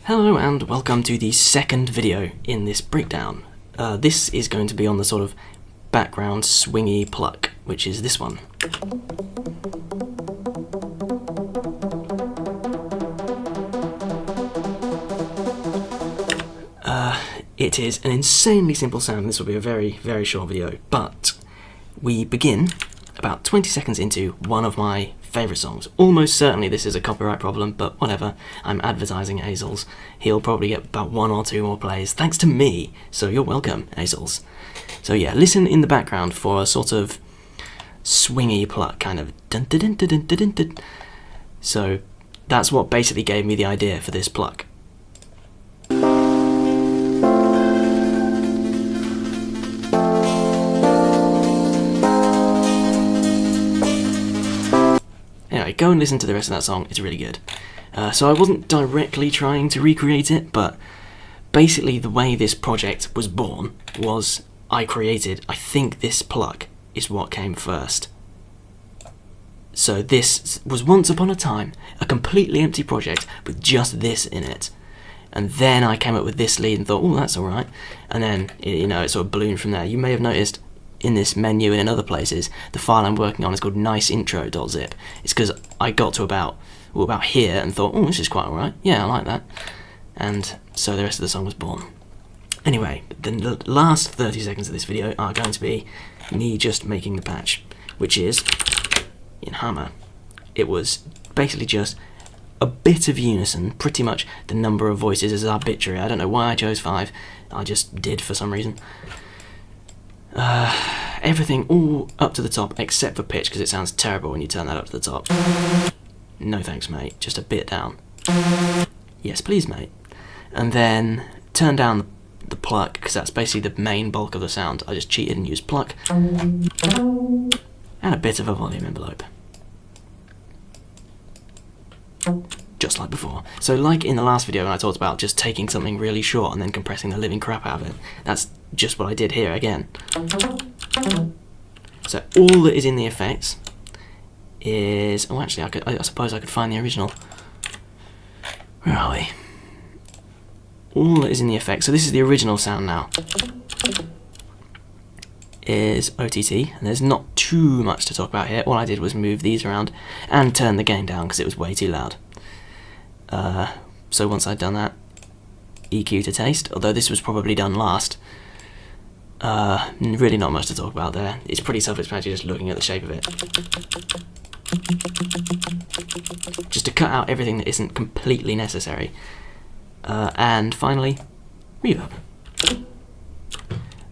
Hello and welcome to the second video in this breakdown. This is going to be on the sort of background swingy pluck, which is this one. It is an insanely simple sound. This will be a very, very short video, but we begin about 20 seconds into one of my favourite songs. Almost certainly this is a copyright problem, but whatever. I'm advertising Hazel's. He'll probably get about 1 or 2 more plays, thanks to me, so you're welcome, Hazel's. So yeah, listen in the background for a sort of swingy pluck, kind of dun dun dun dun dun dun dun. So that's what basically gave me the idea for this pluck. Anyway, go and listen to the rest of that song, it's really good. So I wasn't directly trying to recreate it, but basically the way this project was born was I think this pluck is what came first. So this was once upon a time a completely empty project with just this in it. And then I came up with this lead and thought, oh, that's alright. And then, it sort of ballooned from there. You may have noticed in this menu and in other places, the file I'm working on is called niceintro.zip. It's because I got to about here and thought, oh, this is quite alright. Yeah, I like that. And so the rest of the song was born. Anyway, the last 30 seconds of this video are going to be me just making the patch, which is in Hammer. It was basically just a bit of unison, pretty much the number of voices is arbitrary. I don't know why I chose 5, I just did for some reason. Everything all up to the top except for pitch, because it sounds terrible when you turn that up to the top. No thanks, mate, just a bit down. Yes please, mate. And then turn down the pluck, because that's basically the main bulk of the sound. I just cheated and used pluck. And a bit of a volume envelope. Just like before. So like in the last video when I talked about just taking something really short and then compressing the living crap out of it, that's just what I did here again. So all that is in the effects is... oh, actually, I suppose I could find the original. Where are we? All that is in the effects, so this is the original sound now, is OTT, and there's not too much to talk about here. All I did was move these around and turn the gain down because it was way too loud. So once I'd done that, EQ to taste, although this was probably done last. Really not much to talk about there. It's pretty self-explanatory just looking at the shape of it. Just to cut out everything that isn't completely necessary. And finally, reverb.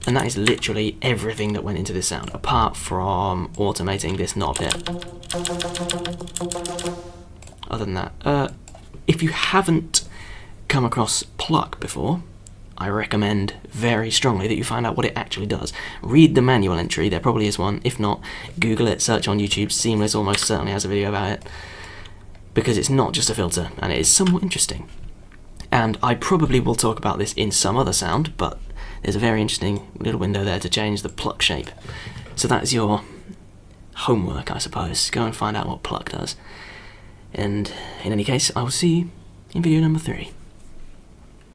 And that is literally everything that went into this sound, apart from automating this knob here. Other than that, if you haven't come across pluck before, I recommend very strongly that you find out what it actually does. Read the manual entry, there probably is one. If not, Google it, search on YouTube. Seamless almost certainly has a video about it, because it's not just a filter, and it is somewhat interesting. And I probably will talk about this in some other sound, but there's a very interesting little window there to change the pluck shape. So that is your homework, I suppose. Go and find out what pluck does. And in any case, I will see you in video number 3.